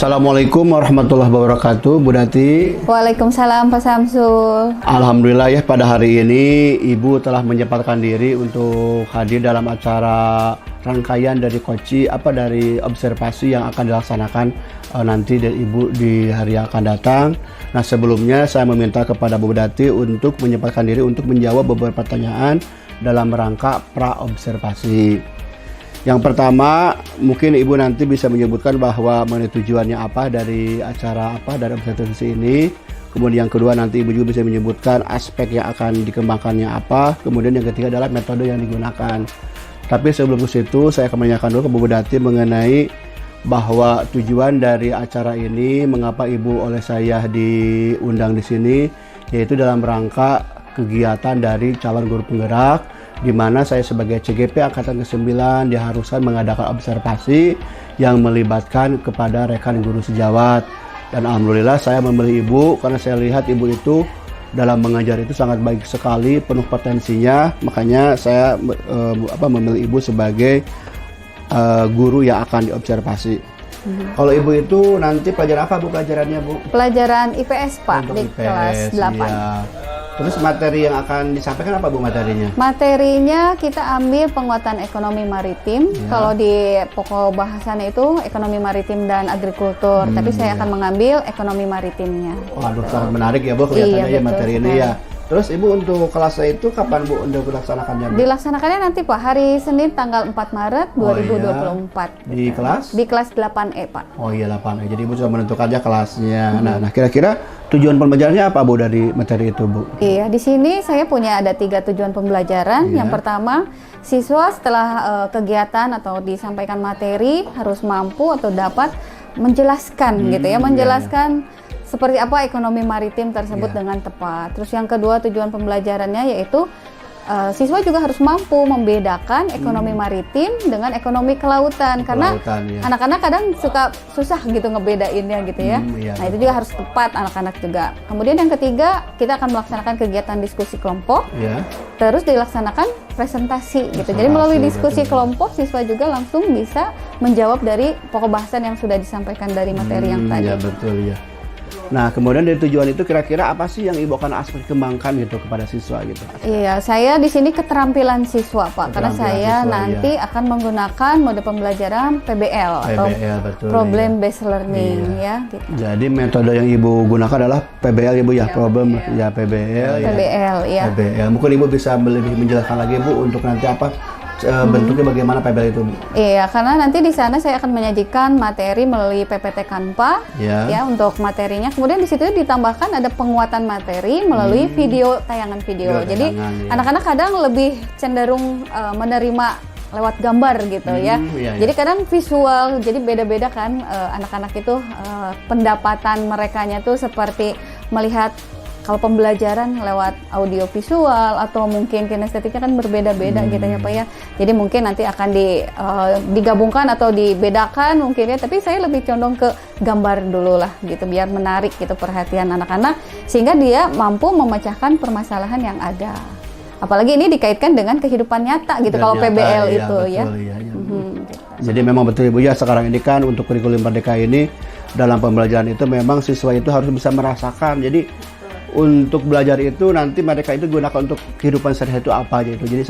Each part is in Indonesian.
Assalamualaikum warahmatullahi wabarakatuh, Bu Dati. Waalaikumsalam, Pak Samsul. Alhamdulillah ya, pada hari ini Ibu telah menyempatkan diri untuk hadir dalam acara rangkaian dari dari observasi yang akan dilaksanakan nanti dari Ibu di hari yang akan datang. Nah, sebelumnya saya meminta kepada Bu Dati untuk menyempatkan diri untuk menjawab beberapa pertanyaan dalam rangka pra-observasi. Yang pertama, mungkin Ibu nanti bisa menyebutkan bahwa mengenai tujuannya apa dari acara dari observasi ini. Kemudian yang kedua, nanti Ibu juga bisa menyebutkan aspek yang akan dikembangkannya apa. Kemudian yang ketiga adalah metode yang digunakan. Tapi sebelum ke situ, saya akan menanyakan dulu ke Bu Dati mengenai bahwa tujuan dari acara ini, mengapa Ibu oleh saya diundang di sini, yaitu dalam rangka kegiatan dari calon guru penggerak, di mana saya sebagai CGP Angkatan ke-9 diharuskan mengadakan observasi yang melibatkan kepada rekan guru sejawat. Dan alhamdulillah saya memilih Ibu karena saya lihat Ibu itu dalam mengajar itu sangat baik sekali, penuh potensinya. Makanya saya memilih Ibu sebagai guru yang akan diobservasi. Kalau Ibu itu nanti pelajaran apa Bu pelajarannya, Bu? Pelajaran IPS, Pak, di kelas 8. Iya. Terus materi yang akan disampaikan apa Bu materinya? Materinya kita ambil penguatan ekonomi maritim. Ya. Kalau di pokok bahasannya itu ekonomi maritim dan agrikultur. Tapi saya akan mengambil ekonomi maritimnya. Waduh, sangat menarik ya Bu kelihatannya ya materi ini ya. Terus Ibu untuk kelasnya itu kapan Bu untuk dilaksanakannya, Bu? Dilaksanakannya nanti Pak, hari Senin tanggal 4 Maret 2024. Di kelas? Di kelas 8E, Pak. Oh iya, 8E. Jadi Ibu sudah menentukan aja kelasnya. Nah, kira-kira tujuan pembelajarannya apa Bu dari materi itu, Bu? Iya, di sini saya punya ada 3 tujuan pembelajaran. Yang pertama, siswa setelah kegiatan atau disampaikan materi harus mampu atau dapat menjelaskan gitu ya, menjelaskan seperti apa ekonomi maritim tersebut dengan tepat. Terus yang kedua tujuan pembelajarannya yaitu siswa juga harus mampu membedakan ekonomi maritim dengan ekonomi kelautan, karena anak-anak kadang suka susah gitu ngebedainnya gitu ya. Nah itu juga harus tepat anak-anak juga. Kemudian yang ketiga kita akan melaksanakan kegiatan diskusi kelompok, terus dilaksanakan presentasi gitu. Jadi melalui diskusi kelompok siswa juga langsung bisa menjawab dari pokok bahasan yang sudah disampaikan dari materi yang tadi. Ya betul ya. Nah, kemudian dari tujuan itu kira-kira apa sih yang Ibu akan kembangkan gitu kepada siswa gitu? Iya, saya di sini keterampilan siswa, Pak, karena saya nanti akan menggunakan mode pembelajaran PBL atau Problem Based Learning ya. Gitu. Jadi metode yang Ibu gunakan adalah PBL Ibu ya, problem ya PBL. PBL ya. PBL. Mungkin Ibu bisa lebih menjelaskan lagi Bu untuk nanti apa bentuknya bagaimana PBL itu, Bu? Iya, karena nanti di sana saya akan menyajikan materi melalui PPT Canva ya untuk materinya. Kemudian di situ ditambahkan ada penguatan materi melalui video, tayangan video. Jadi anak-anak kadang lebih cenderung menerima lewat gambar gitu ya. Jadi kadang visual, jadi beda-beda kan anak-anak itu pendapatan merekanya tuh seperti melihat. Kalau pembelajaran lewat audio visual atau mungkin kinestetiknya kan berbeda-beda gitu ya Pak ya. Jadi mungkin nanti akan digabungkan atau dibedakan mungkin ya. Tapi saya lebih condong ke gambar dulu lah gitu biar menarik gitu perhatian anak-anak sehingga dia mampu memecahkan permasalahan yang ada. Apalagi ini dikaitkan dengan kehidupan nyata gitu kalau PBL itu ya. Jadi memang betul Ibu ya, sekarang ini kan untuk kurikulum Merdeka ini dalam pembelajaran itu memang siswa itu harus bisa merasakan. Jadi untuk belajar itu nanti mereka itu gunakan untuk kehidupan sehari-hari itu apa aja itu. Jadi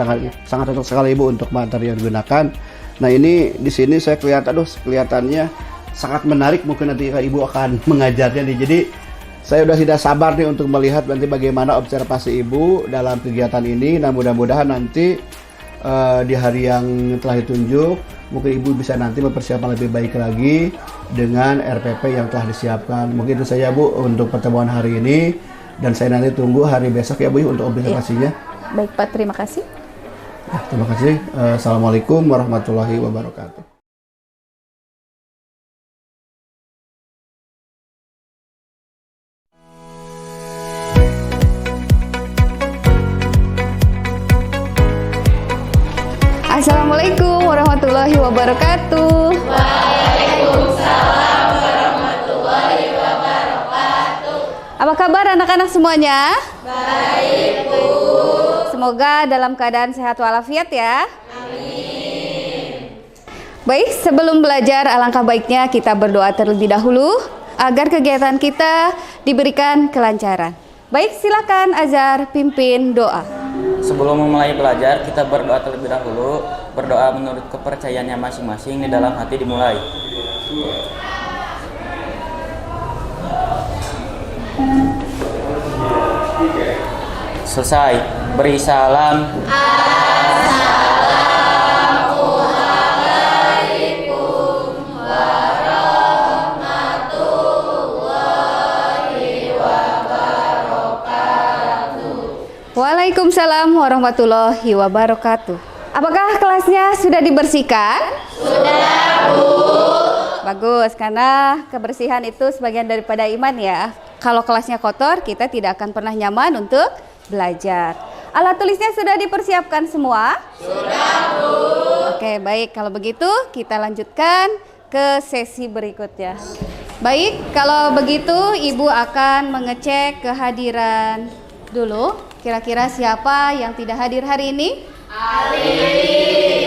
sangat cocok sekali Ibu untuk materi yang digunakan. Nah ini di sini saya kelihatannya sangat menarik, mungkin nanti Ibu akan mengajarnya nih. Jadi saya udah tidak sabar nih untuk melihat nanti bagaimana observasi Ibu dalam kegiatan ini. Nah mudah-mudahan nanti di hari yang telah ditunjuk mungkin Ibu bisa nanti mempersiapkan lebih baik lagi dengan RPP yang telah disiapkan. Mungkin itu saja Bu untuk pertemuan hari ini. Dan saya nanti tunggu hari besok ya Bu untuk observasinya. Baik Pak, terima kasih. Ya, terima kasih. Assalamualaikum warahmatullahi wabarakatuh. Assalamualaikum warahmatullahi wabarakatuh. Waalaikumsalam warahmatullahi wabarakatuh. Apa kabar anak-anak semuanya? Baik, Bu. Semoga dalam keadaan sehat walafiat ya. Amin. Baik, sebelum belajar alangkah baiknya kita berdoa terlebih dahulu agar kegiatan kita diberikan kelancaran. Baik, silakan Azhar pimpin doa. Sebelum memulai belajar, kita berdoa terlebih dahulu. Berdoa menurut kepercayaannya masing-masing di dalam hati dimulai. Selesai. Beri salam. Waalaikumsalam warahmatullahi wabarakatuh. Apakah kelasnya sudah dibersihkan? Sudah, Bu. Bagus, karena kebersihan itu sebagian daripada iman ya. Kalau kelasnya kotor, kita tidak akan pernah nyaman untuk belajar. Alat tulisnya sudah dipersiapkan semua? Sudah, Bu. Oke, baik. Kalau begitu, kita lanjutkan ke sesi berikutnya. Baik, kalau begitu Ibu akan mengecek kehadiran dulu. Kira-kira siapa yang tidak hadir hari ini?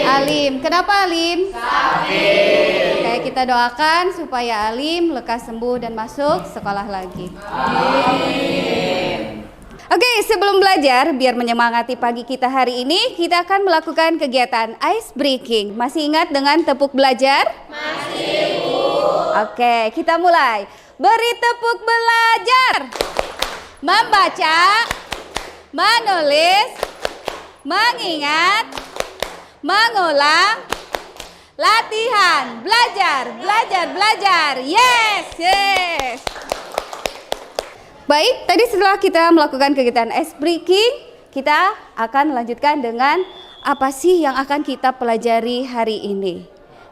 Alim. Kenapa Alim? Sakit. Oke, kita doakan supaya Alim lekas sembuh dan masuk sekolah lagi. Amin. Oke, sebelum belajar, biar menyemangati pagi kita hari ini, kita akan melakukan kegiatan ice breaking. Masih ingat dengan tepuk belajar? Masih, Bu. Oke, kita mulai. Beri tepuk belajar. Membaca, menulis, mengingat, mengulang, latihan, belajar, belajar, belajar. Yes. Baik, tadi setelah kita melakukan kegiatan ice breaking, kita akan melanjutkan dengan apa sih yang akan kita pelajari hari ini.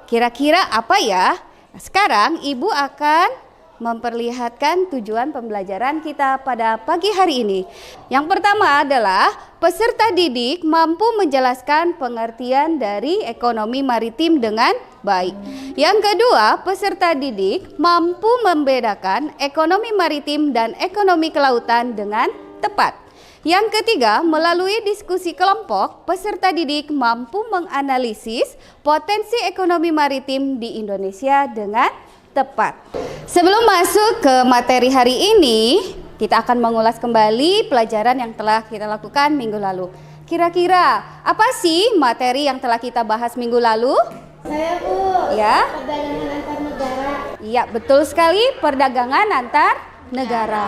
Kira-kira apa ya? Sekarang Ibu akan memperlihatkan tujuan pembelajaran kita pada pagi hari ini. Yang pertama adalah peserta didik mampu menjelaskan pengertian dari ekonomi maritim dengan baik. Yang kedua, peserta didik mampu membedakan ekonomi maritim dan ekonomi kelautan dengan tepat. Yang ketiga, melalui diskusi kelompok, peserta didik mampu menganalisis potensi ekonomi maritim di Indonesia dengan tepat. Sebelum masuk ke materi hari ini, kita akan mengulas kembali pelajaran yang telah kita lakukan minggu lalu. Kira-kira apa sih materi yang telah kita bahas minggu lalu? Saya, Bu. Ya. Perdagangan antar negara. Iya, betul sekali, perdagangan antar negara.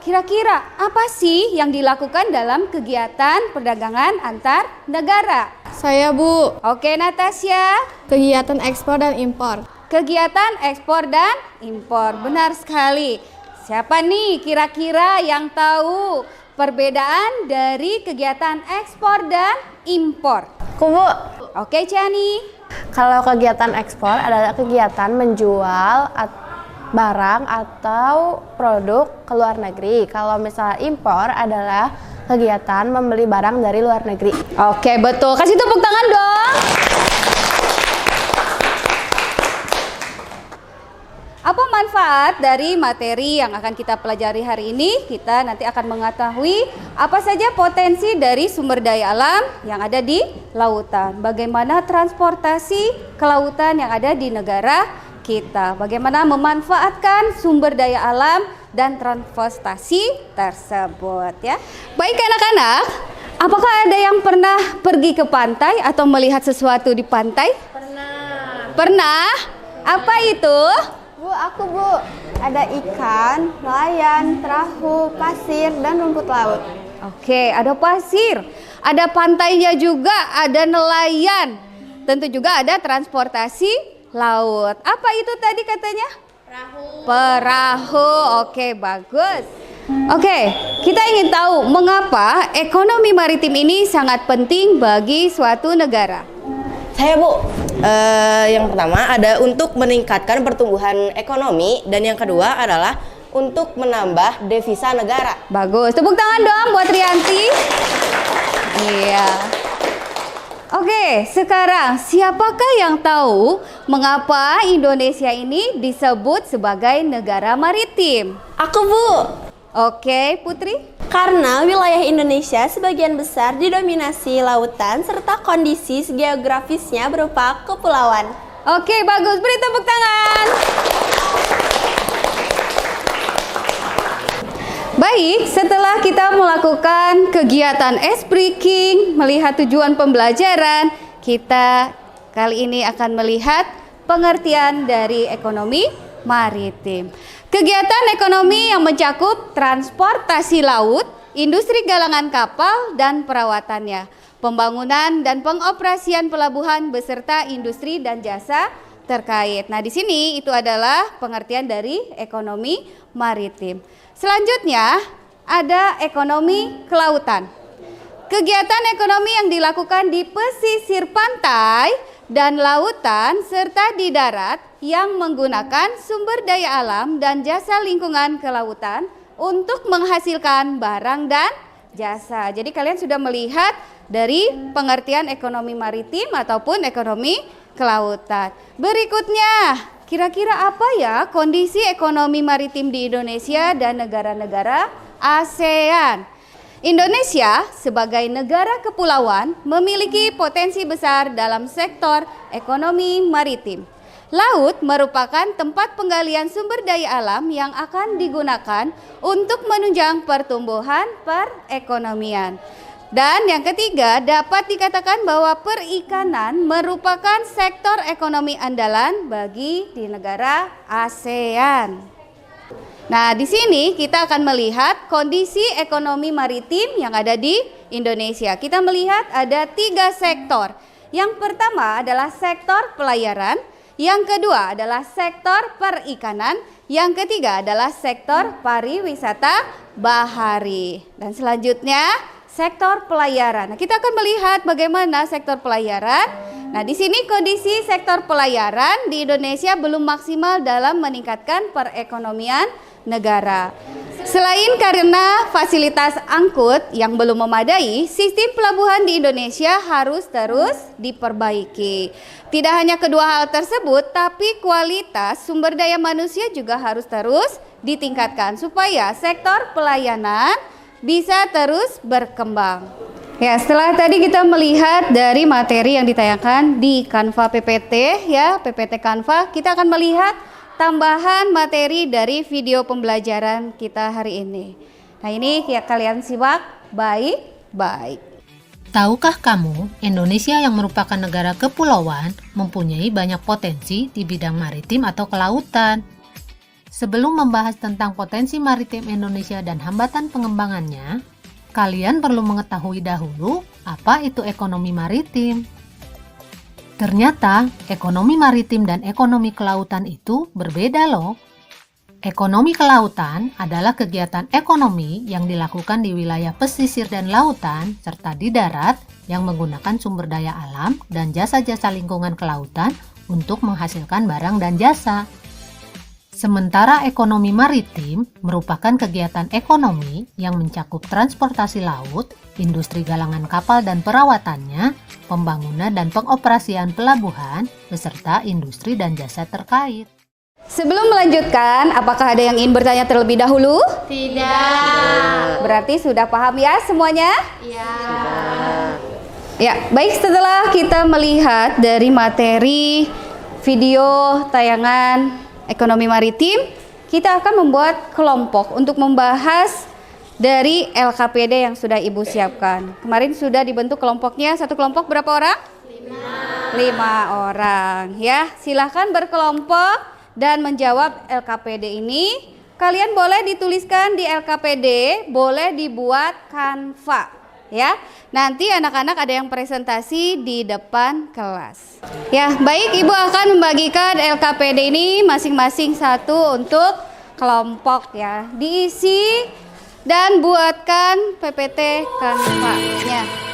Kira-kira apa sih yang dilakukan dalam kegiatan perdagangan antar negara? Saya, Bu. Oke, Natasha. Kegiatan ekspor dan impor. Kegiatan ekspor dan impor, benar sekali. Siapa nih kira-kira yang tahu perbedaan dari kegiatan ekspor dan impor? Bu. Oke, Chani. Kalau kegiatan ekspor adalah kegiatan menjual barang atau produk ke luar negeri. Kalau misalnya impor adalah kegiatan membeli barang dari luar negeri. Oke, betul. Kasih tepuk tangan dong. Apa manfaat dari materi yang akan kita pelajari hari ini? Kita nanti akan mengetahui apa saja potensi dari sumber daya alam yang ada di lautan. Bagaimana transportasi kelautan yang ada di negara kita. Bagaimana memanfaatkan sumber daya alam dan transportasi tersebut ya. Baik anak-anak, apakah ada yang pernah pergi ke pantai atau melihat sesuatu di pantai? Pernah. Pernah? Apa itu? Bu, aku, Bu. Ada ikan, nelayan, perahu, pasir, dan rumput laut. Oke, ada pasir, ada pantainya juga, ada nelayan. Tentu juga ada transportasi laut. Apa itu tadi katanya? Perahu. Oke, bagus. Oke, kita ingin tahu mengapa ekonomi maritim ini sangat penting bagi suatu negara. Saya, Bu. Yang pertama ada untuk meningkatkan pertumbuhan ekonomi, dan yang kedua adalah untuk menambah devisa negara. Bagus, tepuk tangan dong buat Rianti. Iya. Oke, sekarang siapakah yang tahu mengapa Indonesia ini disebut sebagai negara maritim? Aku, Bu. Oke, Putri. Karena wilayah Indonesia sebagian besar didominasi lautan serta kondisi geografisnya berupa kepulauan. Oke, bagus. Beri tepuk tangan. Baik, setelah kita melakukan kegiatan ice breaking, melihat tujuan pembelajaran, kita kali ini akan melihat pengertian dari ekonomi maritim. Kegiatan ekonomi yang mencakup transportasi laut, industri galangan kapal dan perawatannya, pembangunan dan pengoperasian pelabuhan beserta industri dan jasa terkait. Nah, di sini itu adalah pengertian dari ekonomi maritim. Selanjutnya ada ekonomi kelautan. Kegiatan ekonomi yang dilakukan di pesisir pantai dan lautan serta di darat yang menggunakan sumber daya alam dan jasa lingkungan kelautan untuk menghasilkan barang dan jasa. Jadi kalian sudah melihat dari pengertian ekonomi maritim ataupun ekonomi kelautan. Berikutnya, kira-kira apa ya kondisi ekonomi maritim di Indonesia dan negara-negara ASEAN? Indonesia sebagai negara kepulauan memiliki potensi besar dalam sektor ekonomi maritim. Laut merupakan tempat penggalian sumber daya alam yang akan digunakan untuk menunjang pertumbuhan perekonomian. Dan yang ketiga, dapat dikatakan bahwa perikanan merupakan sektor ekonomi andalan bagi di negara ASEAN. Nah, di sini kita akan melihat kondisi ekonomi maritim yang ada di Indonesia. Kita melihat ada 3 sektor. Yang pertama adalah sektor pelayaran, yang kedua adalah sektor perikanan, yang ketiga adalah sektor pariwisata bahari. Dan selanjutnya sektor pelayaran. Nah, kita akan melihat bagaimana sektor pelayaran. Nah, di sini kondisi sektor pelayaran di Indonesia belum maksimal dalam meningkatkan perekonomian negara. Selain karena fasilitas angkut yang belum memadai, sistem pelabuhan di Indonesia harus terus diperbaiki. Tidak hanya kedua hal tersebut, tapi kualitas sumber daya manusia juga harus terus ditingkatkan supaya sektor pelayanan bisa terus berkembang. Ya, setelah tadi kita melihat dari materi yang ditayangkan di Canva PPT ya, PPT Canva, kita akan melihat tambahan materi dari video pembelajaran kita hari ini. Nah, ini ya kalian simak baik-baik. Tahukah kamu, Indonesia yang merupakan negara kepulauan mempunyai banyak potensi di bidang maritim atau kelautan. Sebelum membahas tentang potensi maritim Indonesia dan hambatan pengembangannya, kalian perlu mengetahui dahulu apa itu ekonomi maritim. Ternyata, ekonomi maritim dan ekonomi kelautan itu berbeda loh. Ekonomi kelautan adalah kegiatan ekonomi yang dilakukan di wilayah pesisir dan lautan serta di darat yang menggunakan sumber daya alam dan jasa-jasa lingkungan kelautan untuk menghasilkan barang dan jasa. Sementara ekonomi maritim merupakan kegiatan ekonomi yang mencakup transportasi laut, industri galangan kapal dan perawatannya, pembangunan dan pengoperasian pelabuhan, beserta industri dan jasa terkait. Sebelum melanjutkan, apakah ada yang ingin bertanya terlebih dahulu? Tidak. Berarti sudah paham ya semuanya? Iya. Ya, baik, setelah kita melihat dari materi video tayangan ekonomi maritim, kita akan membuat kelompok untuk membahas dari LKPD yang sudah Ibu siapkan. Kemarin sudah dibentuk kelompoknya, satu kelompok berapa orang? 5 orang ya. Silahkan berkelompok dan menjawab LKPD ini. Kalian boleh dituliskan di LKPD, boleh dibuat Canva ya. Nanti anak-anak ada yang presentasi di depan kelas. Ya, baik, Ibu akan membagikan LKPD ini masing-masing satu untuk kelompok ya. Diisi dan buatkan PPT Canva-nya.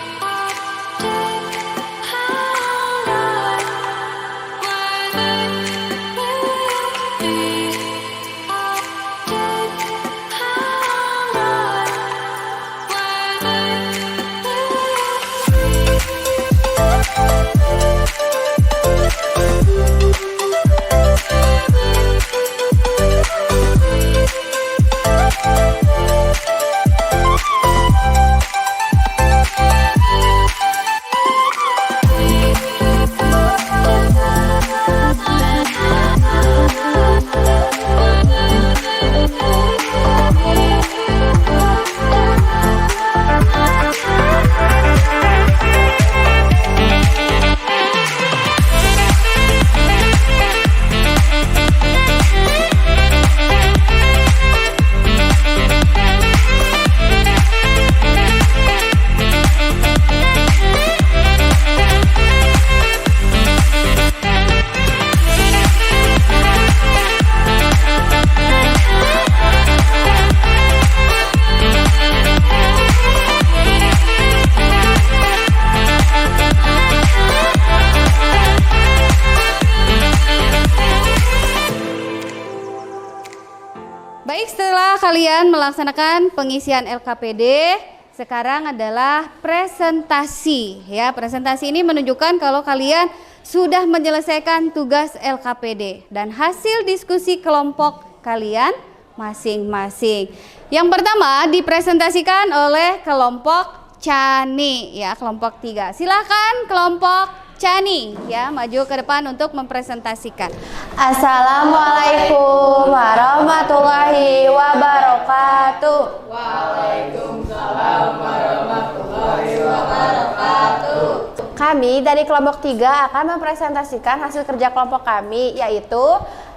Baik, setelah kalian melaksanakan pengisian LKPD, sekarang adalah presentasi. Ya, presentasi ini menunjukkan kalau kalian sudah menyelesaikan tugas LKPD dan hasil diskusi kelompok kalian masing-masing. Yang pertama dipresentasikan oleh kelompok Cani, ya, kelompok 3. Silahkan kelompok Cani, ya, maju ke depan untuk mempresentasikan. Assalamualaikum warahmatullahi wabarakatuh. Waalaikumsalam warahmatullahi wabarakatuh. Kami dari kelompok 3 akan mempresentasikan hasil kerja kelompok kami, yaitu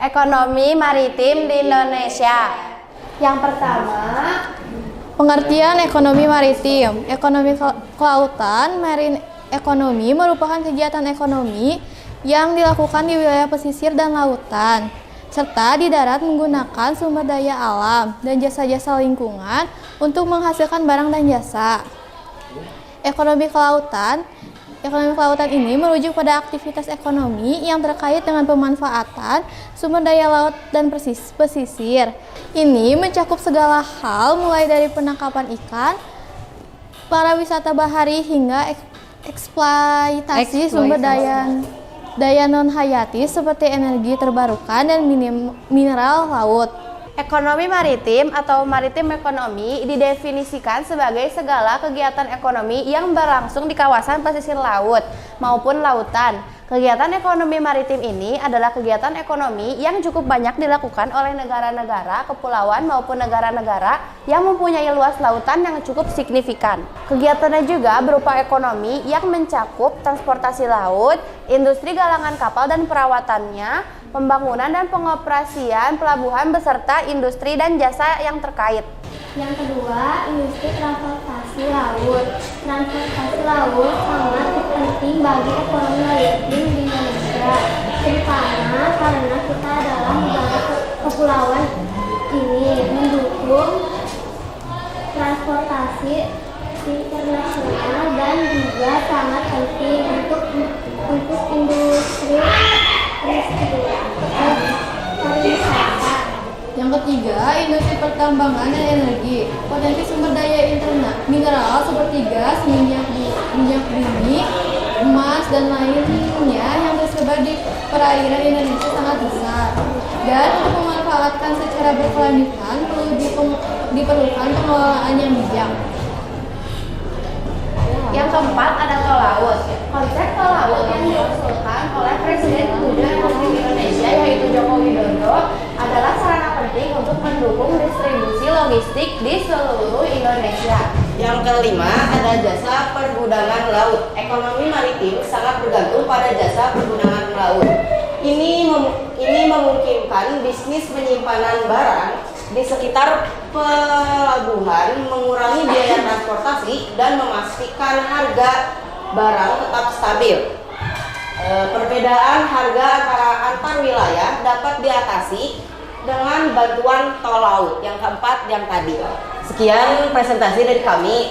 ekonomi maritim di Indonesia. Yang pertama, pengertian ekonomi maritim. Ekonomi kelautan, marine ekonomi merupakan kegiatan ekonomi yang dilakukan di wilayah pesisir dan lautan, serta di darat menggunakan sumber daya alam dan jasa-jasa lingkungan untuk menghasilkan barang dan jasa. Ekonomi kelautan ini merujuk pada aktivitas ekonomi yang terkait dengan pemanfaatan sumber daya laut dan pesisir. Ini mencakup segala hal mulai dari penangkapan ikan, para wisata bahari hingga eksploitasi sumber daya non hayati seperti energi terbarukan dan mineral laut. Ekonomi maritim atau maritim ekonomi didefinisikan sebagai segala kegiatan ekonomi yang berlangsung di kawasan pesisir laut maupun lautan. Kegiatan ekonomi maritim ini adalah kegiatan ekonomi yang cukup banyak dilakukan oleh negara-negara, kepulauan maupun negara-negara yang mempunyai luas lautan yang cukup signifikan. Kegiatannya juga berupa ekonomi yang mencakup transportasi laut, industri galangan kapal dan perawatannya, pembangunan dan pengoperasian pelabuhan beserta industri dan jasa yang terkait. Yang kedua, industri transportasi laut. Transportasi laut sangat penting bagi ekonomi maritim di Indonesia, terutama karena kita adalah negara kepulauan ini mendukung transportasi internasional dan juga sangat penting untuk industri pariwisata. Yang ketiga, industri pertambangan dan energi. Potensi sumber daya mineral seperti gas, minyak bumi, emas, dan lainnya yang tersebar di perairan Indonesia sangat besar. Dan untuk memanfaatkan secara berkelanjutan diperlukan pengelolaan yang bijak. Yang keempat ada tol laut. Konsep tol laut yang diusulkan oleh Presiden Republik Indonesia yaitu Joko Widodo adalah sarana penting untuk mendukung distribusi logistik di seluruh Indonesia. Yang kelima ada jasa pergudangan laut. Ekonomi maritim sangat bergantung pada jasa pergudangan laut. Ini memungkinkan bisnis penyimpanan barang di sekitar pelabuhan, mengurangi biaya transportasi dan memastikan harga barang tetap stabil. Perbedaan harga antar wilayah dapat diatasi dengan bantuan tol laut. Yang keempat yang tadi. Sekian presentasi dari kami.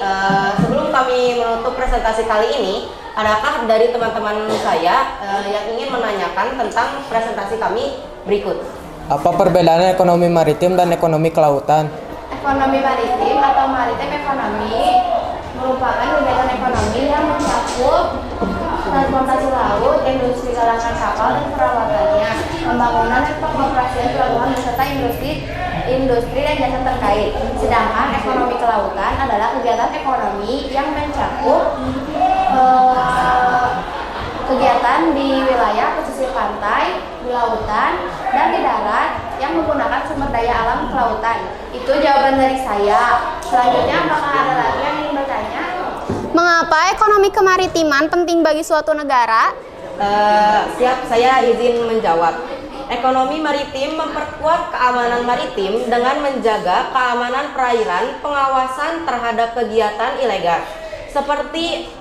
Sebelum kami menutup presentasi kali ini, adakah dari teman-teman saya yang ingin menanyakan tentang presentasi kami berikut? Apa perbedaan ekonomi maritim dan ekonomi kelautan? Ekonomi maritim atau maritim ekonomi merupakan kegiatan ekonomi yang mencakup transportasi laut, industri galangan kapal dan perawatannya, pembangunan dan pengoperasian pelabuhan beserta industri dan jasa terkait. Sedangkan ekonomi kelautan adalah kegiatan ekonomi yang mencakup kegiatan di wilayah pesisir pantai, di lautan, dan di darat yang menggunakan sumber daya alam kelautan. Itu jawaban dari saya. Selanjutnya apakah ada lagi yang ingin bertanya? Mengapa ekonomi kemaritiman penting bagi suatu negara? Siap, saya izin menjawab. Ekonomi maritim memperkuat keamanan maritim dengan menjaga keamanan perairan, pengawasan terhadap kegiatan ilegal seperti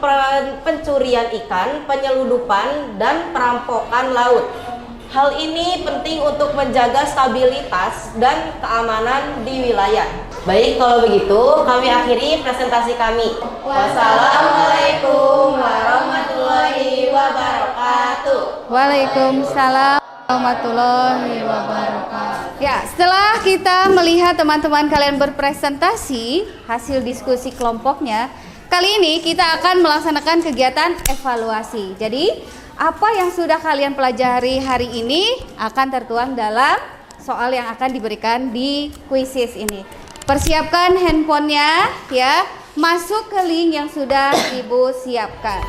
pencurian ikan, penyeludupan, dan perampokan laut. Hal ini penting untuk menjaga stabilitas dan keamanan di wilayah. Baik, kalau begitu kami akhiri presentasi kami. Wassalamualaikum warahmatullahi wabarakatuh. Waalaikumsalam warahmatullahi wabarakatuh. Ya, setelah kita melihat teman-teman kalian berpresentasi hasil diskusi kelompoknya, kali ini kita akan melaksanakan kegiatan evaluasi. Jadi, apa yang sudah kalian pelajari hari ini akan tertuang dalam soal yang akan diberikan di kuisis ini. Persiapkan handphonenya ya, masuk ke link yang sudah Ibu siapkan.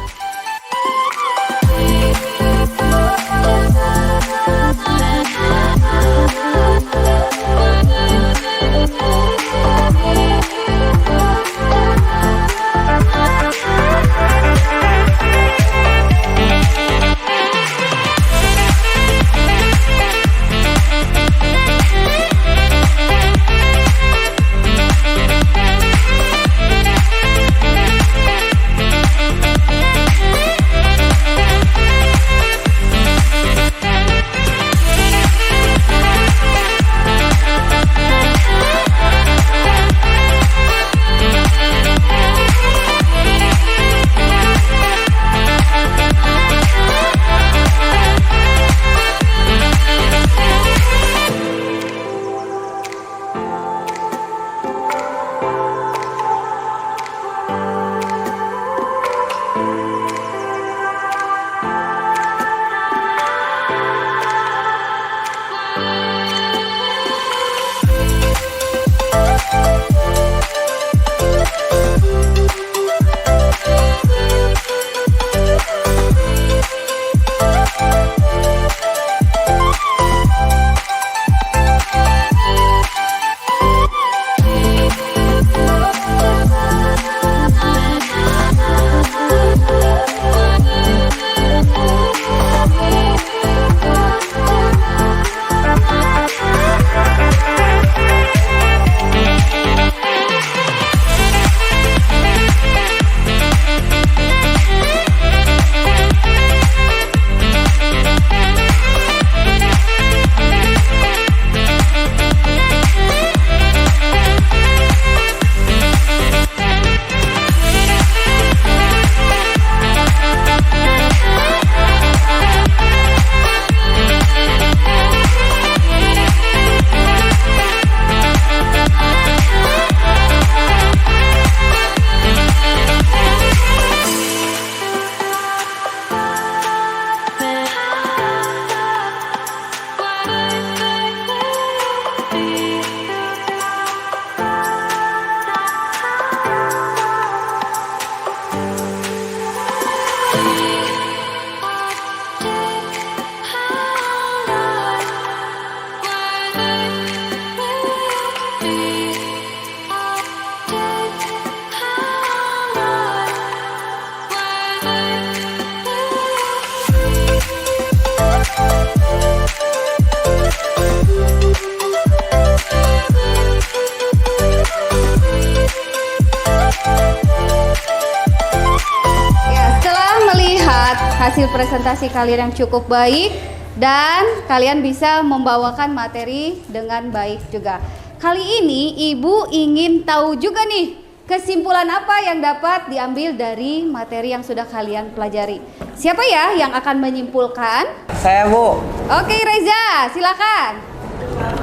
Hasil presentasi kalian yang cukup baik dan kalian bisa membawakan materi dengan baik juga. Kali ini Ibu ingin tahu juga nih kesimpulan apa yang dapat diambil dari materi yang sudah kalian pelajari. Siapa ya yang akan menyimpulkan? Saya, Bu. Oke, Reza, silakan.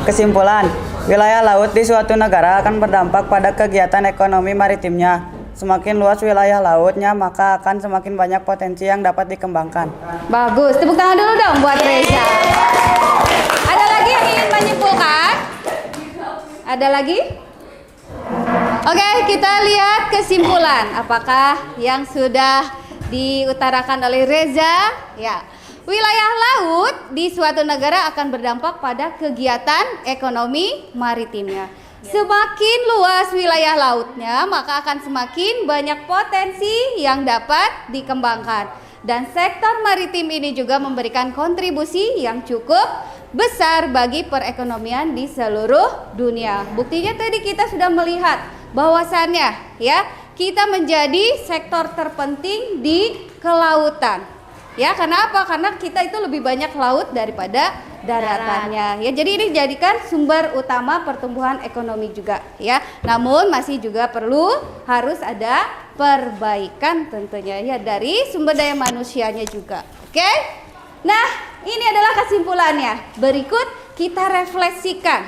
Kesimpulan, wilayah laut di suatu negara akan berdampak pada kegiatan ekonomi maritimnya. Semakin luas wilayah lautnya, maka akan semakin banyak potensi yang dapat dikembangkan. Bagus, tepuk tangan dulu dong buat Reza. Ada lagi yang ingin menyimpulkan? Ada lagi? Oke, kita lihat kesimpulan. Apakah yang sudah diutarakan oleh Reza? Ya, wilayah laut di suatu negara akan berdampak pada kegiatan ekonomi maritimnya. Semakin luas wilayah lautnya, maka akan semakin banyak potensi yang dapat dikembangkan. Dan sektor maritim ini juga memberikan kontribusi yang cukup besar bagi perekonomian di seluruh dunia. Buktinya tadi kita sudah melihat bahwasannya ya, kita menjadi sektor terpenting di kelautan. Ya, karena apa? Karena kita itu lebih banyak laut daripada daratannya. Ya, jadi ini dijadikan sumber utama pertumbuhan ekonomi juga, ya. Namun masih juga harus ada perbaikan tentunya ya dari sumber daya manusianya juga. Oke? Nah, ini adalah kesimpulannya. Berikut kita refleksikan.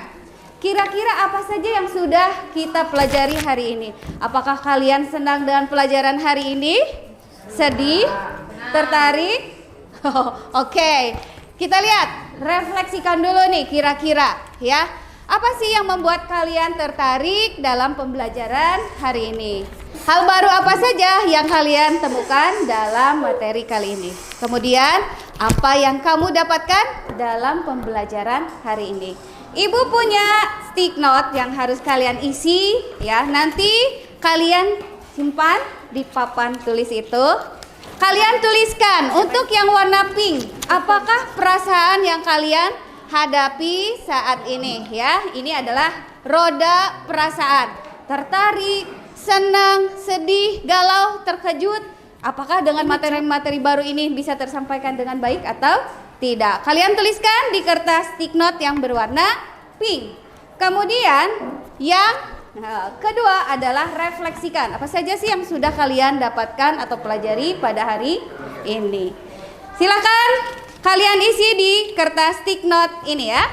Kira-kira apa saja yang sudah kita pelajari hari ini? Apakah kalian senang dengan pelajaran hari ini? Sedih? Tertarik? Oke. Kita lihat, refleksikan dulu nih kira-kira ya. Apa sih yang membuat kalian tertarik dalam pembelajaran hari ini? Hal baru apa saja yang kalian temukan dalam materi kali ini? Kemudian, apa yang kamu dapatkan dalam pembelajaran hari ini? Ibu punya stick note yang harus kalian isi ya. Nanti kalian simpan di papan tulis itu. Kalian tuliskan untuk yang warna pink, apakah perasaan yang kalian hadapi saat ini ya. Ini adalah roda perasaan. Tertarik, senang, sedih, galau, terkejut. Apakah dengan materi-materi baru ini bisa tersampaikan dengan baik atau tidak? Kalian tuliskan di kertas stick note yang berwarna pink. Kemudian yang kedua adalah refleksikan. Apa saja sih yang sudah kalian dapatkan atau pelajari pada hari ini? Silakan kalian isi di kertas stick note ini ya.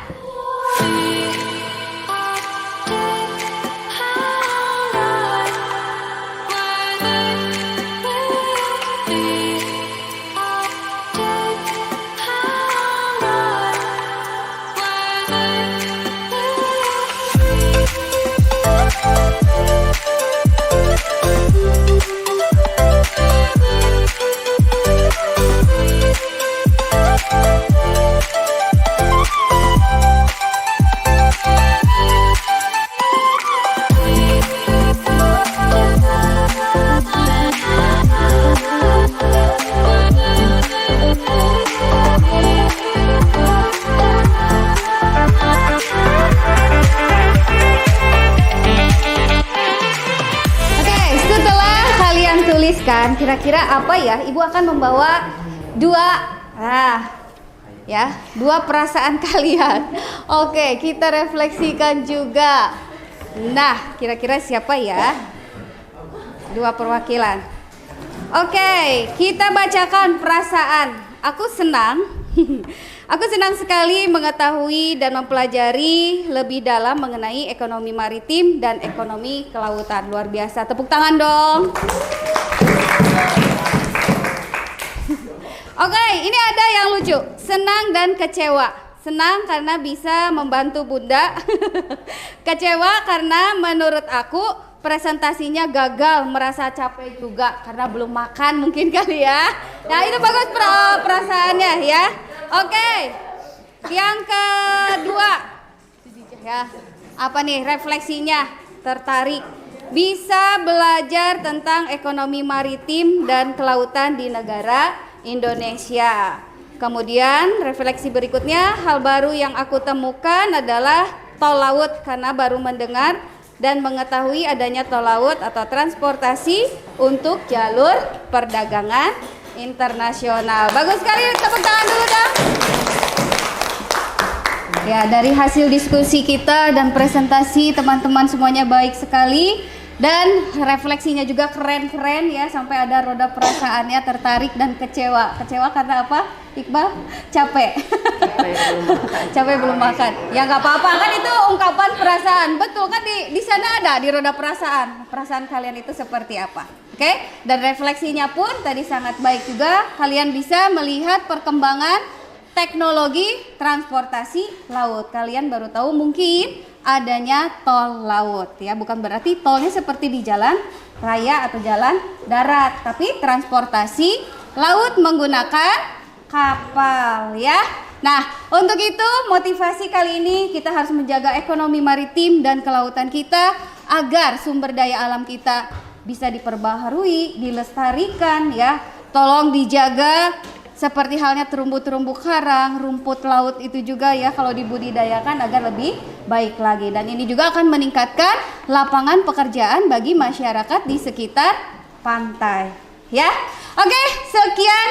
Kira-kira apa ya? Ibu akan membawa dua perasaan kalian. Oke, kita refleksikan juga. Nah, kira-kira siapa ya? Dua perwakilan. Oke, kita bacakan perasaan. Aku senang. Aku senang sekali mengetahui dan mempelajari lebih dalam mengenai ekonomi maritim dan ekonomi kelautan. Luar biasa. Tepuk tangan dong. Oke, ini ada yang lucu. Senang dan kecewa. Senang karena bisa membantu Bunda. Kecewa karena menurut aku presentasinya gagal, merasa capek juga karena belum makan mungkin kali ya. Nah, itu bagus perasaannya ya. Oke. Yang kedua. Ya. Apa nih refleksinya? Tertarik. Bisa belajar tentang ekonomi maritim dan kelautan di negara Indonesia. Kemudian refleksi berikutnya, hal baru yang aku temukan adalah tol laut karena baru mendengar dan mengetahui adanya tol laut atau transportasi untuk jalur perdagangan internasional. Bagus sekali, tepuk tangan dulu dong. Ya, dari hasil diskusi kita dan presentasi teman-teman semuanya baik sekali. Dan refleksinya juga keren-keren ya, sampai ada roda perasaannya, tertarik dan kecewa. Kecewa karena apa, Iqbal? Capek. Capek belum makan. Ya nggak apa-apa, kan itu ungkapan perasaan. Betul kan, di sana ada di roda perasaan. Perasaan kalian itu seperti apa? Oke? Dan refleksinya pun tadi sangat baik juga. Kalian bisa melihat perkembangan teknologi transportasi laut. Kalian baru tahu mungkin adanya tol laut ya, bukan berarti tolnya seperti di jalan raya atau jalan darat, tapi transportasi laut menggunakan kapal ya. Nah, untuk itu motivasi kali ini kita harus menjaga ekonomi maritim dan kelautan kita agar sumber daya alam kita bisa diperbaharui, dilestarikan ya. Tolong dijaga seperti halnya terumbu-terumbu karang, rumput laut itu juga ya, kalau dibudidayakan agar lebih baik lagi. Dan ini juga akan meningkatkan lapangan pekerjaan bagi masyarakat di sekitar pantai. Ya, oke, sekian.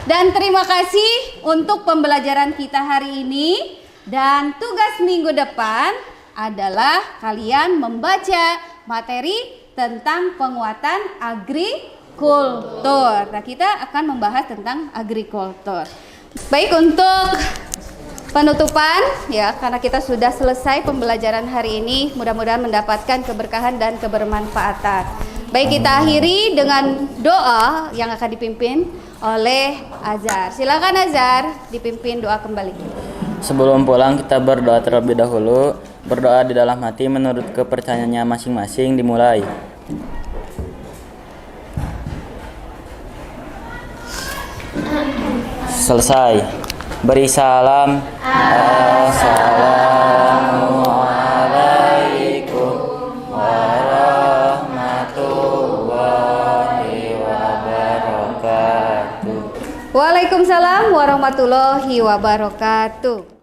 Dan terima kasih untuk pembelajaran kita hari ini. Dan tugas minggu depan adalah kalian membaca materi tentang penguatan agrikultur. Nah, kita akan membahas tentang agrikultur. Baik, untuk penutupan ya, karena kita sudah selesai pembelajaran hari ini, mudah-mudahan mendapatkan keberkahan dan kebermanfaatan. Baik, kita akhiri dengan doa yang akan dipimpin oleh Azhar. Silakan Azhar, dipimpin doa kembali. Sebelum pulang kita berdoa terlebih dahulu. Berdoa di dalam hati menurut kepercayaannya masing-masing dimulai. Selesai. Beri salam. Assalamualaikum warahmatullahi wabarakatuh. Waalaikumsalam warahmatullahi wabarakatuh.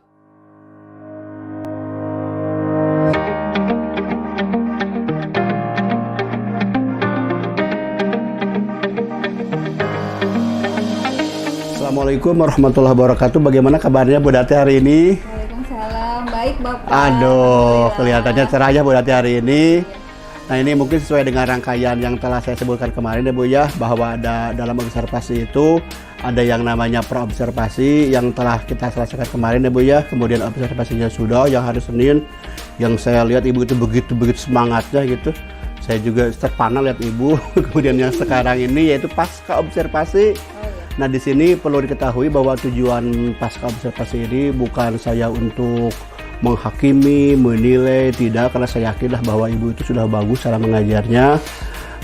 Assalamualaikum warahmatullahi wabarakatuh. Bagaimana kabarnya Bu Dati hari ini? Waalaikumsalam. Baik Bapak. Aduh, kelihatannya cerah ya Bu Dati hari ini. Nah, ini mungkin sesuai dengan rangkaian yang telah saya sebutkan kemarin ya Bu ya, bahwa ada dalam observasi itu ada yang namanya praobservasi yang telah kita selesaikan kemarin ya Bu ya. Kemudian observasinya sudah yang hari Senin, yang saya lihat Ibu itu begitu semangatnya gitu. Saya juga terpana lihat Ibu. Kemudian yang sekarang ini yaitu pasca observasi. Nah, di sini perlu diketahui bahwa tujuan pasca observasi ini bukan saya untuk menghakimi, menilai, tidak, karena saya yakinlah bahwa Ibu itu sudah bagus cara mengajarnya.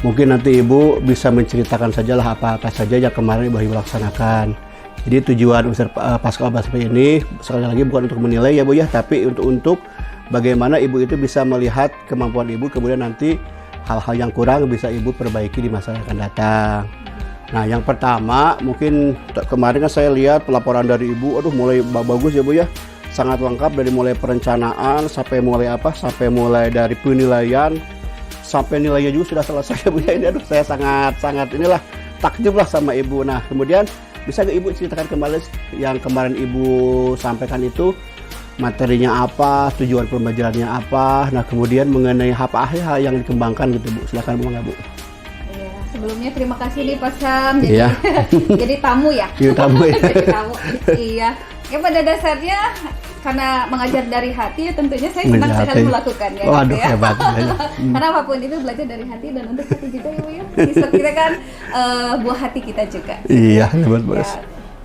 Mungkin nanti Ibu bisa menceritakan sajalah apa-apa saja yang kemarin Ibu laksanakan. Jadi tujuan pasca observasi ini sekali lagi bukan untuk menilai ya Bu ya, tapi untuk bagaimana Ibu itu bisa melihat kemampuan Ibu, kemudian nanti hal-hal yang kurang bisa Ibu perbaiki di masa yang akan datang. Nah, yang pertama mungkin kemarin kan saya lihat pelaporan dari Ibu, aduh mulai bagus ya Bu ya, sangat lengkap dari mulai perencanaan sampai mulai dari penilaian sampai nilainya juga sudah selesai ya Bu ya. Ini aduh saya sangat inilah takjub lah sama Ibu. Nah, kemudian bisa nggak Ibu ceritakan kembali yang kemarin Ibu sampaikan itu materinya apa, tujuan pembelajarannya apa, nah kemudian mengenai apa hal yang dikembangkan gitu Bu. Silakan Bu. Sebelumnya terima kasih nih Pak Sam, jadi tamu ya. Iya, tamu ya. Jadi tamu. Iya. Ya, pada dasarnya karena mengajar dari hati ya tentunya saya senang sekali melakukannya. Waduh, gitu ya. hebat. Karena apapun itu belajar dari hati dan untuk hati juga ya Bu ya. Siswa kita kan buah hati kita juga. Iya, hebat Bos. Ya,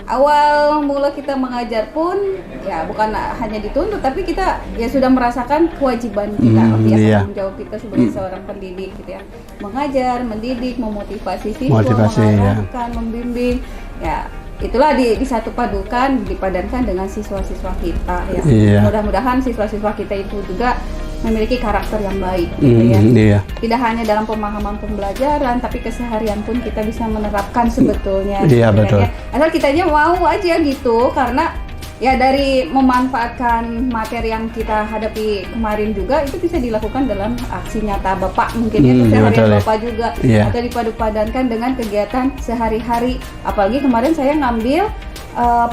awal mula kita mengajar pun ya bukan hanya dituntut, tapi kita ya sudah merasakan kewajiban kita, tanggung jawab kita sebagai seorang pendidik gitu ya, mengajar, mendidik, memotivasi siswa, mengarahkan, membimbing, ya itulah disatu padukan, dipadankan dengan siswa-siswa kita ya. Mudah-mudahan siswa-siswa kita itu juga memiliki karakter yang baik gitu ya. Tidak hanya dalam pemahaman pembelajaran, tapi keseharian pun kita bisa menerapkan sebetulnya. Iya, betul. Asal kitanya mau aja gitu, karena ya dari memanfaatkan materi yang kita hadapi kemarin juga itu bisa dilakukan dalam aksi nyata Bapak mungkin ya, keseharian Bapak juga, atau dipadu-padankan dengan kegiatan sehari-hari. Apalagi kemarin saya ngambil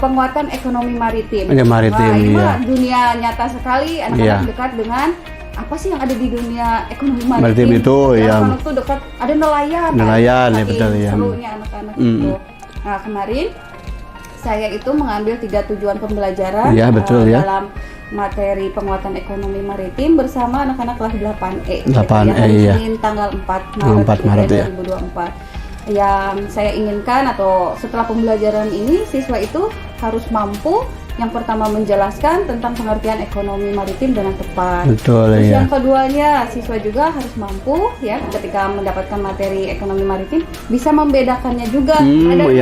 penguatan ekonomi maritim. Ini mah dunia nyata sekali, anak-anak dekat dengan apa sih yang ada di dunia ekonomi maritim itu ya. Anak tuh dekat ada nelayan ya, betul ya. Serunya anak-anak itu. Nah, kemarin saya itu mengambil 3 tujuan pembelajaran dalam materi penguatan ekonomi maritim bersama anak-anak kelas 8E. 8E ya. Senin tanggal 4 Maret 2024. Yang saya inginkan atau setelah pembelajaran ini siswa itu harus mampu yang pertama menjelaskan tentang pengertian ekonomi maritim dengan tepat. Terus yang keduanya siswa juga harus mampu ya ketika mendapatkan materi ekonomi maritim bisa membedakannya juga. Ada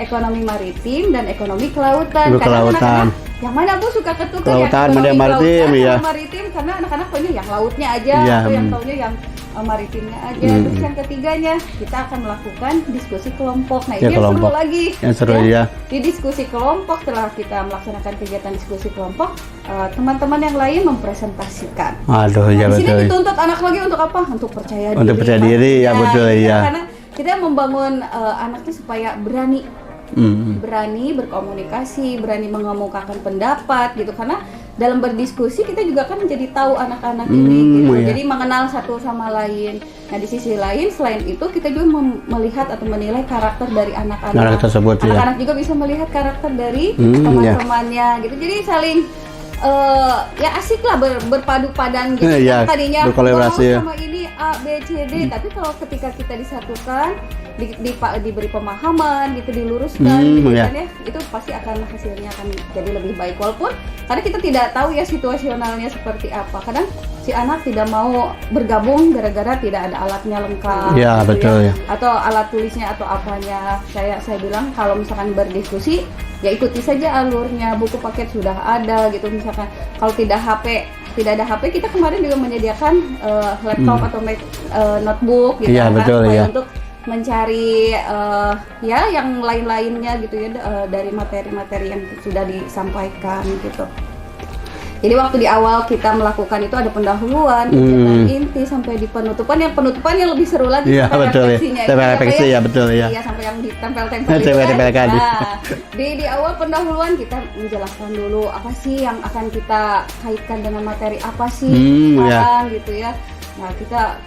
ekonomi maritim dan ekonomi kelautan. Kelautan. Yang mana Bu suka ketukar kelautan, ya maritim ya. Maritim karena anak-anak taunya yang lautnya aja atau yang taunya yang maritimnya aja. Terus yang ketiganya kita akan melakukan diskusi kelompok. Nah, ini yang seru lagi. Yang seru ya. Di diskusi kelompok setelah kita melaksanakan kegiatan diskusi kelompok, teman-teman yang lain mempresentasikan. Aduh, ya betul. Di sini dituntut anak lagi untuk apa? Untuk percaya diri. Untuk percaya diri ya, betul ya. Karena kita membangun anaknya supaya berani berkomunikasi, berani mengemukakan pendapat gitu, karena dalam berdiskusi kita juga kan jadi tahu anak-anak ini gitu. Jadi mengenal satu sama lain. Nah di sisi lain selain itu kita juga melihat atau menilai karakter dari anak-anak. Anak-anak juga bisa melihat karakter dari teman-temannya gitu. Jadi saling ya asik lah berpadu padan gitu. Tadinya berkolaborasi sama ini A, B, C, D, tapi kalau ketika kita disatukan, diberi pemahaman gitu, diluruskan gitu kan ya, itu pasti akan hasilnya akan jadi lebih baik. Walaupun karena kita tidak tahu ya situasionalnya seperti apa. Kadang si anak tidak mau bergabung gara-gara tidak ada alatnya lengkap. Ya, gitu betul ya. Atau alat tulisnya atau apanya. Saya bilang kalau misalkan berdiskusi ya ikuti saja alurnya, buku paket sudah ada gitu. Misalkan kalau tidak ada HP, kita kemarin juga menyediakan laptop atau notebook gitu untuk mencari ya yang lain-lainnya gitu ya dari materi-materi yang sudah disampaikan gitu. Jadi waktu di awal kita melakukan itu ada pendahuluan, kegiatan inti sampai di penutupan. Yang penutupan yang lebih seru lagi refleksinya. Refleksi ya betul ya. Iya sampai yang ditempel-tempel itu kan. Nah, di awal pendahuluan kita menjelaskan dulu apa sih yang akan kita kaitkan dengan materi apa sih sekarang gitu ya. Nah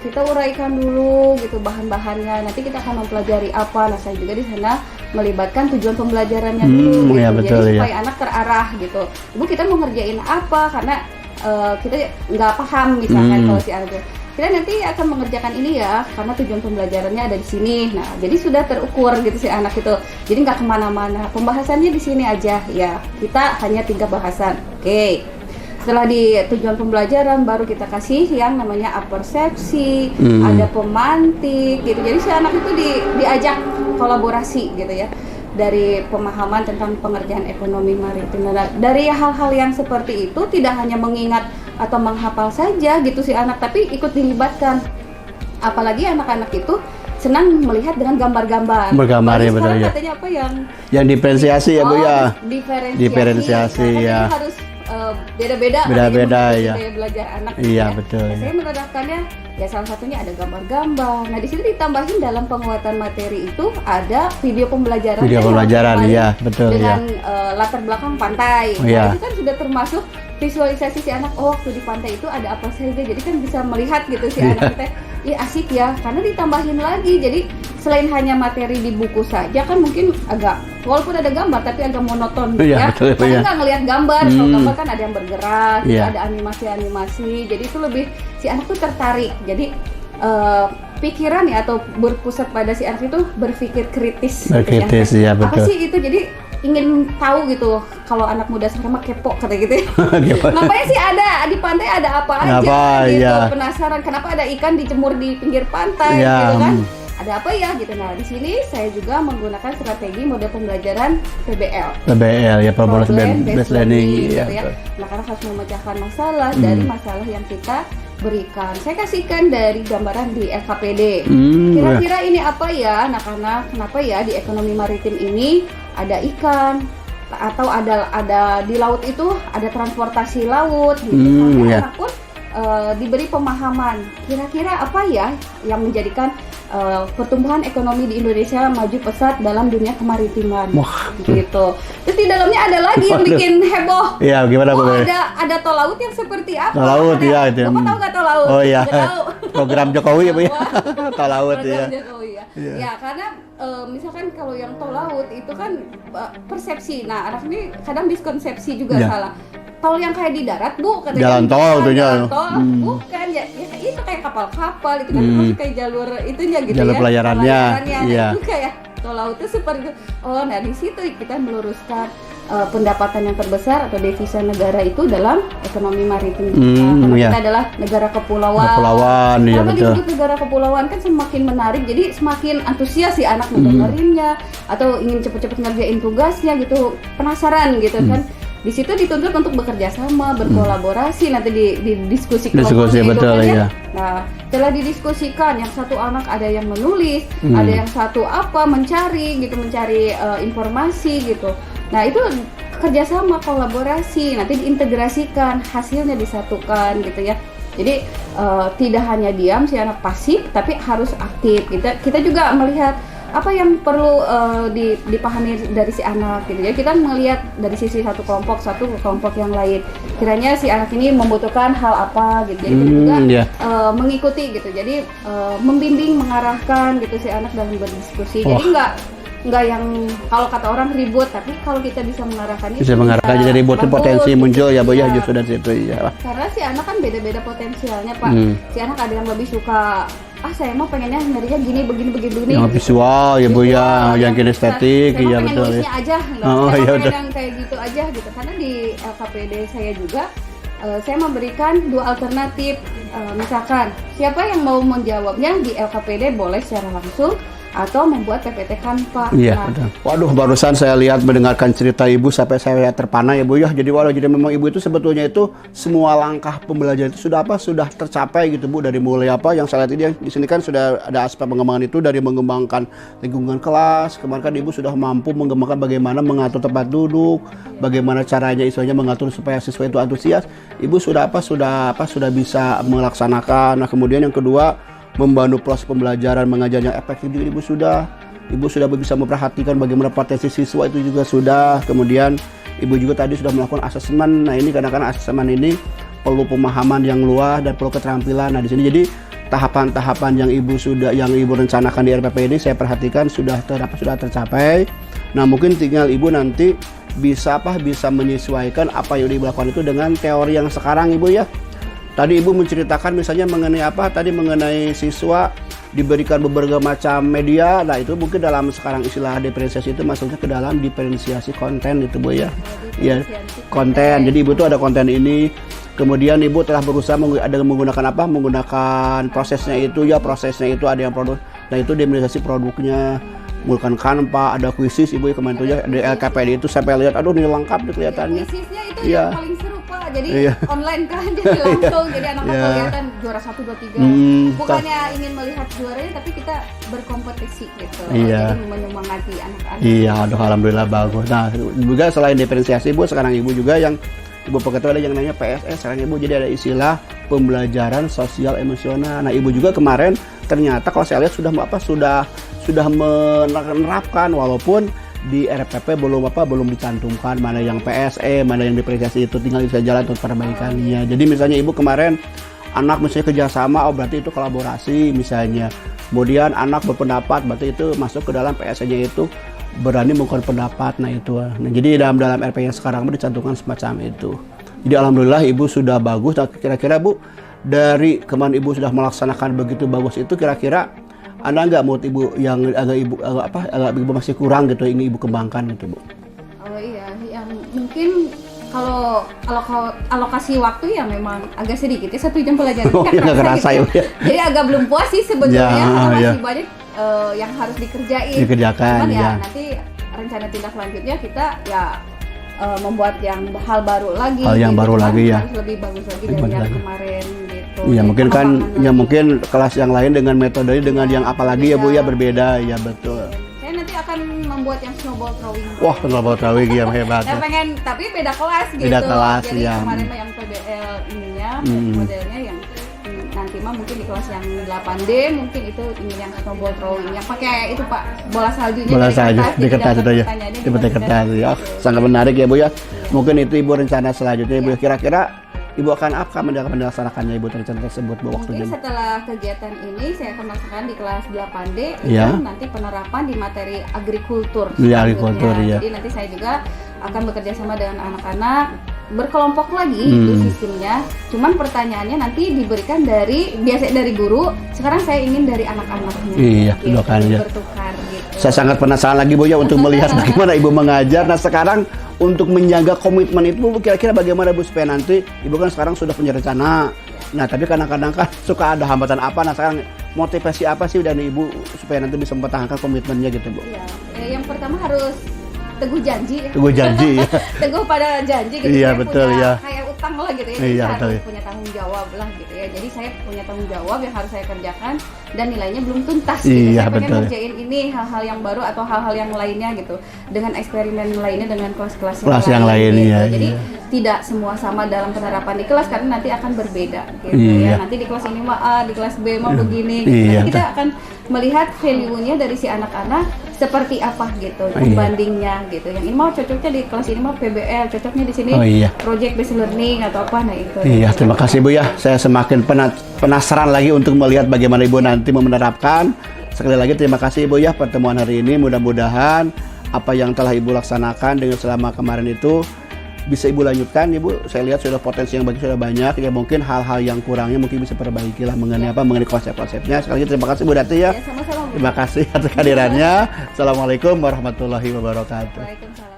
kita uraikan dulu gitu bahan-bahannya. Nanti kita akan mempelajari apa. Nah saya juga di sana melibatkan tujuan pembelajarannya dulu gitu. Jadi supaya anak terarah gitu. Ibu kita mau ngerjain apa karena kita nggak paham misalkan kalau si anak kita nanti akan mengerjakan ini ya karena tujuan pembelajarannya ada di sini. Nah jadi sudah terukur gitu si anak itu. Jadi nggak kemana-mana. Pembahasannya di sini aja ya. Kita hanya 3 bahasan. Oke. Setelah di tujuan pembelajaran baru kita kasih yang namanya apersepsi, ada pemantik gitu. Jadi si anak itu diajak kolaborasi gitu ya. Dari pemahaman tentang pengerjaan ekonomi maritim. Nah, dari hal-hal yang seperti itu tidak hanya mengingat atau menghafal saja gitu si anak, tapi ikut dilibatkan. Apalagi anak-anak itu senang melihat dengan gambar-gambar. Bergambar ya betul ya. Katanya apa yang diferensiasi ya Bu ya. Diferensiasi ya. Harus beda-beda ya. Daya belajar anak. Iya betul. Nah, saya menerapkannya ya salah satunya ada gambar-gambar. Nah di situ ditambahin dalam penguatan materi itu ada video pembelajaran. Ya betul dengan latar belakang pantai. Nah, itu kan sudah termasuk visualisasi si anak. Oh waktu di pantai itu ada apa saja. Jadi kan bisa melihat gitu si anak kita. Iya asik ya karena ditambahin lagi. Jadi selain hanya materi di buku saja kan mungkin agak walaupun ada gambar tapi agak monoton ya. Karena nggak ngelihat gambar. Kalau gambar kan ada yang bergerak, ada animasi-animasi. Jadi itu lebih si anak tuh tertarik. Jadi pikiran ya atau berpusat pada si anak itu berpikir kritis. Berkritis ya betul. Apa sih itu? Jadi ingin tahu gitu. Kalau anak muda sekarang mah kepo kata gitu. Ngapain sih ada di pantai ada apa aja gitu. Penasaran kenapa ada ikan dijemur di pinggir pantai gitu kan. Ada apa ya gitu. Nah di sini saya juga menggunakan strategi model pembelajaran PBL ya problem based learning gitu ya. Nah karena harus memecahkan masalah dari masalah yang kita berikan. Saya kasihkan dari gambaran di LKPD. Kira-kira ini apa ya? Nah karena kenapa ya di ekonomi maritim ini ada ikan atau ada di laut itu ada transportasi laut gitu. Anak pun diberi pemahaman. Kira-kira apa ya yang menjadikan pertumbuhan ekonomi di Indonesia maju pesat dalam dunia kemaritiman gitu. Terus di dalamnya ada lagi yang bikin heboh. Iya, gimana Bu? Ada tol laut yang seperti apa? Tol laut ya itu. Bapak tahu nggak tol laut? Oh iya. Program Jokowi ya Bu ya. Tol laut ya. Ya karena misalkan kalau yang tol laut itu kan persepsi. Nah, anak ini kadang miskonsepsi juga salah. Tol yang kayak di darat Bu katanya. Jalan tol tuh jalan tol bukan ya itu kayak kapal-kapal itu kan masih kayak jalur itunya gitu jalur ya. Pelayarannya. Iya. Itu kayak tol laut itu seperti itu. Oh, nah di situ kita meluruskan pendapatan yang terbesar atau devisa negara itu dalam ekonomi maritim. Karena kita adalah negara kepulauan. Iya betul. betul. Disebut negara kepulauan kan semakin menarik, jadi semakin antusias si anak ngedengerinnya atau ingin cepet-cepet ngerjain tugasnya gitu, penasaran gitu kan. Di situ dituntut untuk bekerja sama, berkolaborasi, nanti didiskusikan. Diskusi betul ya. Nah, setelah didiskusikan, yang satu anak ada yang menulis, ada yang satu mencari informasi gitu. Nah, itu kerjasama, kolaborasi, nanti diintegrasikan, hasilnya disatukan gitu ya. Jadi tidak hanya diam si anak pasif, tapi harus aktif. Kita juga melihat apa yang perlu dipahami dari si anak gitu. Jadi kita melihat dari sisi satu kelompok yang lain. Kiranya si anak ini membutuhkan hal apa gitu. Jadi kita juga mengikuti gitu. Jadi membimbing, mengarahkan gitu si anak dalam berdiskusi. Jadi nggak yang kalau kata orang ribut, tapi kalau kita bisa mengarahkan bisa mengarahkan jadi ribut potensi muncul ya Bu ya, justru dari situ ya. Karena si anak kan beda-beda potensialnya Pak. Si anak ada yang lebih suka saya mau pengennya nyarinya gini begini. Yang visual ya Bu ya, yang kinestetik ya betul ya. Aja, ya betul. Yang kayak gitu aja gitu. Karena di LKPD saya juga saya memberikan 2 alternatif. Misalkan siapa yang mau menjawabnya di LKPD boleh secara langsung atau membuat PPT Kanva. Iya, betul. Waduh, barusan saya lihat mendengarkan cerita Ibu sampai saya terpana ya Bu ya. Jadi jadi memang Ibu itu sebetulnya itu semua langkah pembelajaran itu sudah tercapai gitu Bu, dari mulai yang saya lihat ini di sini kan sudah ada aspek pengembangan itu dari mengembangkan lingkungan kelas. Kemarin kan Ibu sudah mampu mengembangkan bagaimana mengatur tempat duduk, bagaimana caranya istilahnya mengatur supaya siswa itu antusias. Ibu sudah bisa melaksanakan. Nah, kemudian yang kedua, membantu proses pembelajaran mengajar yang efektif juga Ibu sudah bisa memperhatikan bagaimana potensi siswa itu juga sudah. Kemudian Ibu juga tadi sudah melakukan asesmen. Nah, ini kadang-kadang asesmen ini perlu pemahaman yang luas dan perlu keterampilan. Nah, di sini jadi tahapan-tahapan yang Ibu rencanakan di RPP ini saya perhatikan sudah tercapai. Nah, mungkin tinggal Ibu nanti bisa menyesuaikan apa yang Ibu lakukan itu dengan teori yang sekarang Ibu ya. Tadi Ibu menceritakan misalnya mengenai siswa diberikan beberapa macam media. Nah, itu mungkin dalam sekarang istilah diferensiasi itu masuknya ke dalam diferensiasi konten itu Bu ya. Iya, konten. Jadi Ibu tuh ada konten ini. Kemudian Ibu telah berusaha menggunakan prosesnya itu ada yang produk. Nah, itu diferensiasi produknya. Menggunakan Canva, ada kuisis Ibu kemarin tuh ya, di LKPD itu sampai lihat ini lengkap nih kelihatannya. Kuisisnya itu yang paling seru Pak. Jadi online kan, jadi langsung jadi anak-anak kelihatan juara 1 2 3. Bukannya ingin melihat juaranya tapi kita berkompetisi gitu. Jadi menyemangati anak-anak. Iya, alhamdulillah bagus. Nah, juga selain diferensiasi Bu, sekarang Ibu juga yang Ibu pakai ada yang namanya PSS. Sekarang Ibu jadi ada istilah pembelajaran sosial emosional. Nah, Ibu juga kemarin ternyata kalau saya lihat sudah menerapkan, walaupun di RPP belum dicantumkan mana yang PSE, mana yang diferensiasi, itu tinggal bisa jalan untuk perbaikannya. Jadi misalnya Ibu kemarin anak misalnya kerjasama, berarti itu kolaborasi misalnya. Kemudian anak berpendapat, berarti itu masuk ke dalam PSE-nya itu berani mengungkapkan pendapat. Nah, itu. Nah, jadi dalam RP yang sekarang dicantumkan semacam itu. Jadi alhamdulillah Ibu sudah bagus. Nah, kira-kira Bu, dari kemarin Ibu sudah melaksanakan begitu bagus itu, kira-kira ada nggak menurut Ibu yang agak Ibu masih kurang gitu, ingin Ibu kembangkan gitu Bu? Oh iya, yang mungkin kalau alokasi waktu ya memang agak sedikit ya, 1 jam pelajaran nggak kerasa ya. Jadi agak belum puas sih sebetulnya, karena masih banyak yang harus dikerjakan. Cuman ya nanti rencana tindak lanjutnya kita membuat yang hal baru lagi. Harus lebih bagus lagi dari yang kemarin gitu. Iya, mungkin kan mungkin kelas yang lain dengan metodenya dengan yang apalagi ya Bu ya, berbeda ya, betul. Saya nanti akan membuat yang snowball throwing. Wah, snowball throwing yang hebat. Saya pengen, tapi beda kelas gitu. Beda kelas. Jadi kemarin yang PBL ininya modelnya yang nanti mungkin di kelas yang 8D mungkin itu ini yang snowball throwing yang pakai itu Pak, bola saljunya di kertas itu ya. Di kertas ya. Sangat menarik ya Bu ya. Mungkin itu Ibu rencana selanjutnya Ibu, kira-kira Ibu akan melaksanakannya Ibu rencana tersebut Bu waktunya. Mungkin setelah kegiatan ini saya akan melaksanakan di kelas 8D itu nanti penerapan di materi agrikultur. Iya, agrikultur ya. Jadi nanti saya juga akan bekerja sama dengan anak-anak, berkelompok lagi itu sistemnya. Cuman pertanyaannya nanti diberikan dari guru, sekarang saya ingin dari anak-anaknya. Iya, gitu, bertukar ya. Gitu. Saya sangat penasaran lagi Bu ya untuk melihat bagaimana Ibu mengajar. Nah, sekarang untuk menjaga komitmen itu kira-kira bagaimana Bu supaya nanti Ibu kan sekarang sudah punya rencana. Nah, tapi kadang-kadang kan suka ada hambatan apa. Nah, sekarang motivasi apa sih dari Ibu supaya nanti bisa mempertahankan komitmennya gitu Bu? Iya, yang pertama harus teguh janji ya. Teguh pada janji gitu. Iya, saya betul punya, ya. Kayak utang lah gitu ya. Iya, saya harus punya tanggung jawab lah gitu ya. Jadi saya punya tanggung jawab yang harus saya kerjakan dan nilainya belum tuntas gitu. Iya, saya pengen betul. ngerjain ini hal-hal yang baru atau hal-hal yang lainnya gitu. Dengan eksperimen lainnya dengan kelas-kelas yang lain gitu. ya. Jadi tidak semua sama dalam penerapan di kelas karena nanti akan berbeda gitu iya. ya. Nanti di kelas ini mah A, di kelas B mah begini gitu. Iya, Nanti kita akan melihat value-nya dari si anak-anak seperti apa gitu, pembandingnya gitu. Yang ini mau cocoknya di kelas ini mau PBL, cocoknya di sini project based learning atau apa, nah itu. Iya, terima kasih Bu ya. Saya semakin penasaran lagi untuk melihat bagaimana Ibu nanti menerapkan. Sekali lagi terima kasih Ibu ya pertemuan hari ini. Mudah-mudahan apa yang telah Ibu laksanakan dengan selama kemarin itu bisa Ibu lanjutkan. Ibu, saya lihat sudah potensi yang bagus, sudah banyak. Ya mungkin hal-hal yang kurangnya mungkin bisa perbaiki lah mengenai mengenai konsep-konsepnya. Sekali lagi terima kasih Bu Dati ya. Sama-sama. Terima kasih atas kehadirannya. Assalamualaikum warahmatullahi wabarakatuh. Waalaikumsalam.